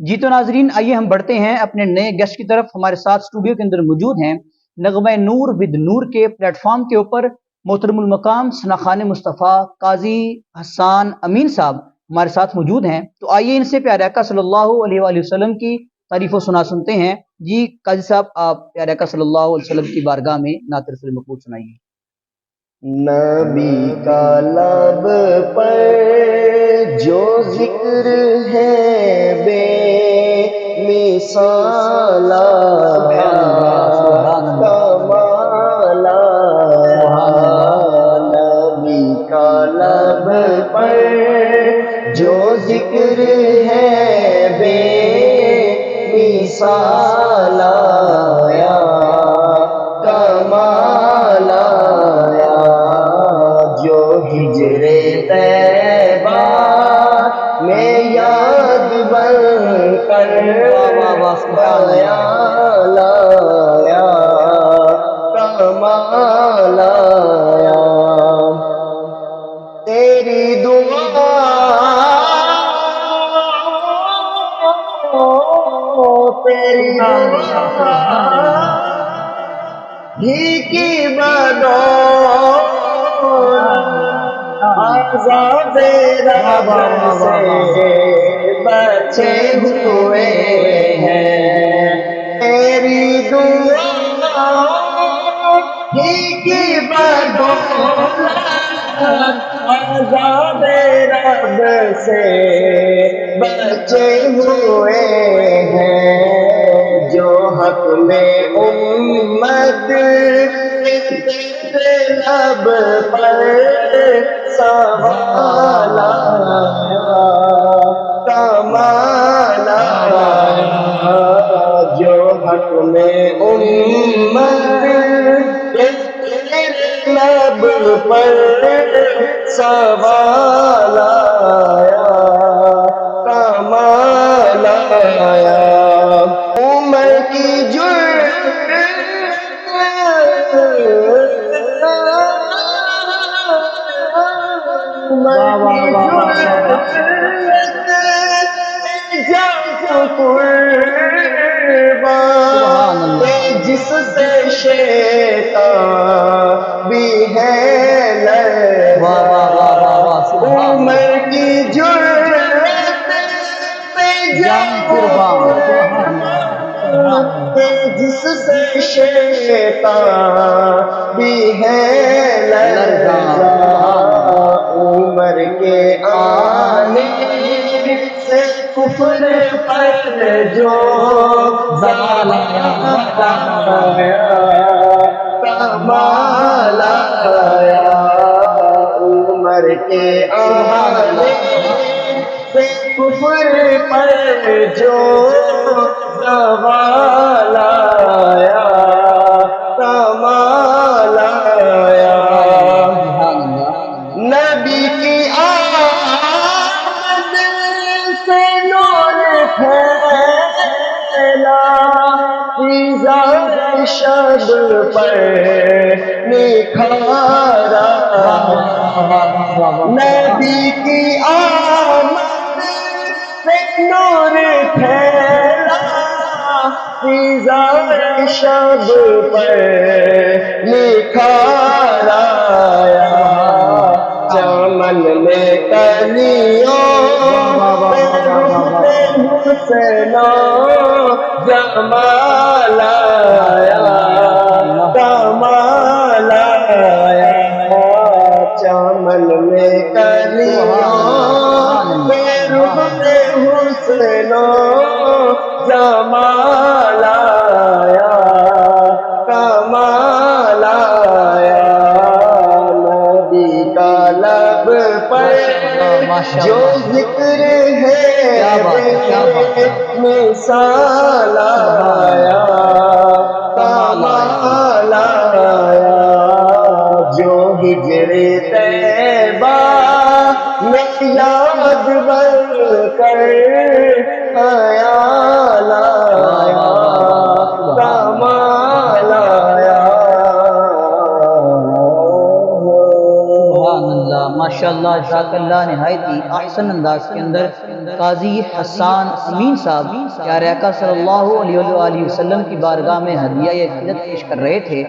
جی تو ناظرین آئیے ہم بڑھتے ہیں اپنے نئے گیسٹ کی طرف. ہمارے ساتھ اسٹوڈیو کے اندر موجود ہیں نغمہ نور ود نور کے پلیٹ فارم کے اوپر محترم المقام ثناءخان مصطفیٰ قاضی حسان امین صاحب ہمارے ساتھ موجود ہیں. تو آئیے ان سے پیارے آقا صلی اللہ علیہ وآلہ وسلم کی تعریف و سنا سنتے ہیں. جی قاضی صاحب آپ پیارے آقا صلی اللہ علیہ وسلم کی بارگاہ میں نعت رسول مقبول سنائیے. نبی کا لب پر جو ذکر ہے بے مثال کمال نبی کا لب پر جو ذکر ہے بے مثال کمال جو ہجر طیبہ میں یاد بن کر خیال آیا کمال آیا تیری دعا تیری دعا ہی کی بدولت آزاد رب سے بچے ہوئے ہیں تیری دعا ہی کی بدولت آزاد رب سے بچے ہوئے ہیں جو حق میں امت لب پر سوال آیا کمال آیا جو حق میں امت لب پر سوال آیا کمال آیا عمر کی جس سے شیطان بھی ہے عمر کی جرأت پہ جس سے شیطان بھی ہے لرزاں عمر کے آنے سے کفر پر جو زوال آیا کمال آیا عمر کے آنے سے کفر پر جو زوال آیا کمال آیا نبی کی آمد سے نور پھیلا فضا شب پر نکھارا نبی کی آمد سے نور پھیلا فضا شب پر نکھارا چمن میں کلیوں حسنو جمال آیا کمال آیا چمن میں کلیوں حسنو جمال آیا کمال آیا نبی کا لب پر جو ذکر ہے مثال آیا کمال آیا جو ہجر طیبہ میں یاد بن کر خیال آیا کمال آیا ماشاء اللہ جزاک اللہ نہایت ہی احسن انداز کے اندر قاضی حسان امین صاحب پیارے آقا صلی اللہ علیہ وآلہ وسلم کی بارگاہ میں ہدیہ عقیدت پیش کر رہے تھے۔